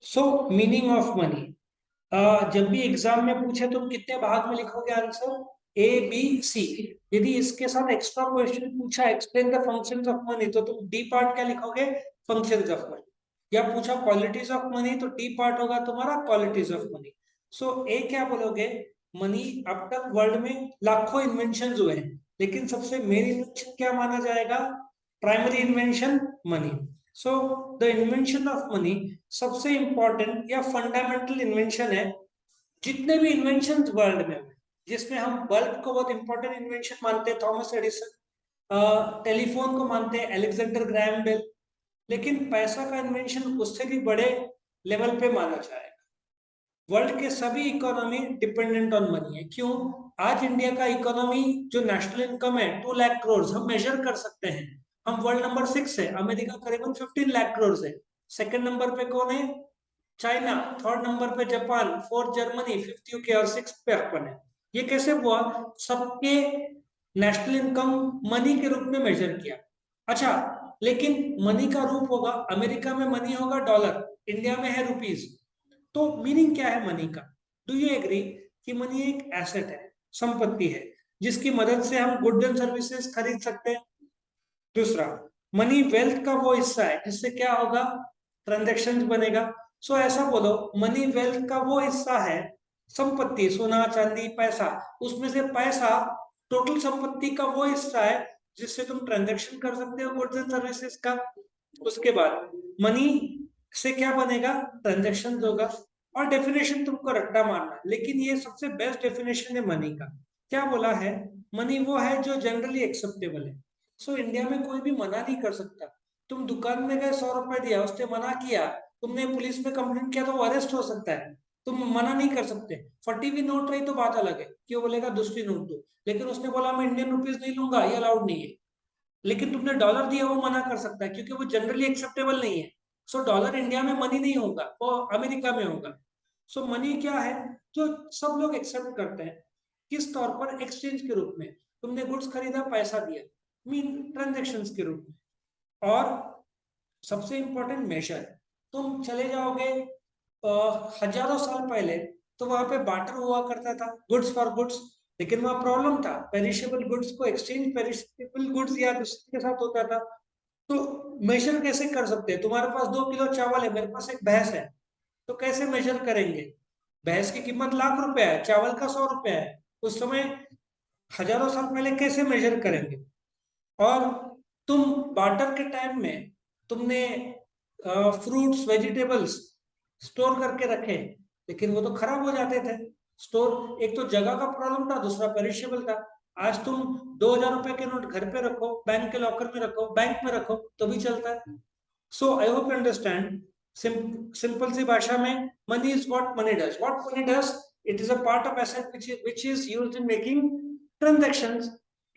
So meaning of money, जब भी exam में पूछे तुम कितने भाग में लिखोगे आंसर? A B C. यदि इसके साथ एक्स्ट्रा क्वेश्चन पूछा explain the functions of money, तो तुम डी पार्ट क्या लिखोगे? Functions of money. या पूछा क्वालिटीज ऑफ मनी, तो डी पार्ट होगा तुम्हारा क्वालिटीज ऑफ मनी। सो ए क्या बोलोगे? मनी, अब तक वर्ल्ड में लाखों इन्वेंशन हुए हैं, लेकिन सबसे मेन इन्वेंशन क्या माना जाएगा? Primary invention money. So the invention of money सबसे इंपॉर्टेंट या फंडामेंटल इन्वेंशन है जितने भी इन्वेंशन वर्ल्ड में हुए, जिसमें हम बल्ब को बहुत इंपॉर्टेंट इन्वेंशन मानते हैं, थॉमस एडिसन। टेलीफोन को मानते हैं अलेक्जेंडर ग्रैहम बेल। लेकिन पैसा का इन्वेंशन उससे भी बड़े लेवल पे माना जाएगा। वर्ल्ड के सभी इकोनॉमी डिपेंडेंट ऑन मनी है। क्यों? आज इंडिया का इकोनॉमी जो नेशनल इनकम है 2 लाख करोड़, हम मेजर कर सकते हैं। हम वर्ल्ड नंबर 6 है, अमेरिका करीबन 15 लाख करोड़ है। सेकंड नंबर पे कौन है? चाइना। थर्ड नंबर पे Japan, fourth Germany, fifth UK और सिक्स पे अपन है। ये कैसे हुआ? सबके नेशनल इनकम मनी के रूप में मेजर किया। अच्छा, लेकिन मनी का रूप होगा, अमेरिका में मनी होगा डॉलर, इंडिया में है रुपीज। तो मीनिंग क्या है मनी का? डू यू एग्री कि मनी एक एसेट है, संपत्ति है, जिसकी मदद से हम गुड्स एंड सर्विसेज खरीद सकते हैं? दूसरा, मनी वेल्थ का वो हिस्सा है जिससे क्या होगा? ट्रांजेक्शन बनेगा। सो ऐसा बोलो, मनी वेल्थ का वो हिस्सा है, संपत्ति, सोना चांदी पैसा, उसमें से पैसा टोटल संपत्ति का वो हिस्सा है जिससे तुम ट्रांजेक्शन कर सकते हो गुड्स एंड सर्विसेज का। उसके बाद मनी से क्या बनेगा? ट्रांजेक्शन होगा। और डेफिनेशन तुमको रट्टा मारना है, लेकिन ये सबसे बेस्ट डेफिनेशन है मनी का। क्या बोला है? मनी वो है जो जनरली एक्सेप्टेबल है। सो इंडिया में कोई भी मना नहीं कर सकता। तुम दुकान में गए, 100 रुपए दिया, उसने मना किया, तुमने पुलिस में कंप्लेंट किया, तो वो अरेस्ट हो सकता है। तुम मना नहीं कर सकते। फटी हुई नोट रही तो बात अलग है कि वो बोलेगा दूसरी नोट दो, लेकिन उसने बोला मैं इंडियन रुपीज नहीं लूंगा, ये अलाउड नहीं है। लेकिन तुमने डॉलर दिया, वो मना कर सकता है क्योंकि वो जनरली एक्सेप्टेबल नहीं है। सो डॉलर इंडिया में मनी नहीं होगा, वो अमेरिका में होगा। सो मनी क्या है? जो सब लोग एक्सेप्ट करते हैं। किस तौर पर? एक्सचेंज के रूप में। तुमने गुड्स खरीदा, पैसा दिया, मीन ट्रांजेक्शन के रूप में। और सबसे इंपॉर्टेंट मेजर, तुम चले जाओगे हजारों साल पहले, तो वहां पे बार्टर हुआ करता था, गुड्स फॉर गुड्स। लेकिन वहां प्रॉब्लम था, पेरिशेबल गुड्स को एक्सचेंज पेरिशेबल गुड्स या दूसरे के साथ होता था। तो मेजर कैसे कर सकते हैं? तुम्हारे पास 2 किलो चावल है, मेरे पास एक भैंस है, तो कैसे मेजर करेंगे? भैंस की कीमत लाख रुपए है, चावल का 100 रुपया है। उस समय हजारों साल पहले कैसे मेजर करेंगे? और तुम बार्टर के टाइम में तुमने फ्रूट्स वेजिटेबल्स स्टोर करके रखे, लेकिन वो तो खराब हो जाते थे। स्टोर, एक तो जगह का प्रॉब्लम था, दूसरा पेरिशेबल था। आज तुम 2,000 रुपए के नोट घर पे रखो, बैंक के लॉकर में रखो, बैंक में रखो, तो भी चलता है। So I hope you understand. Simple सी भाषा में, money is what money does. What money does? It is a part of asset which is used in making transactions।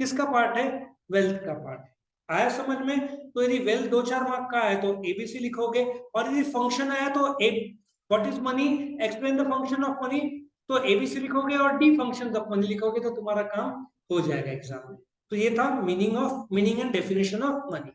किसका पार्ट है? वेल्थ का पार्ट है। आया समझ में? तो यदि वेल्थ 2-4 मार्क का है तो एबीसी लिखोगे, और यदि फंक्शन आया तो A, what is money, explain the function of money, तो एबीसी लिखोगे और डी फंक्शन ऑफ मनी लिखोगे, तो तुम्हारा काम हो जाएगा एग्जाम में। तो ये था meaning and definition of money.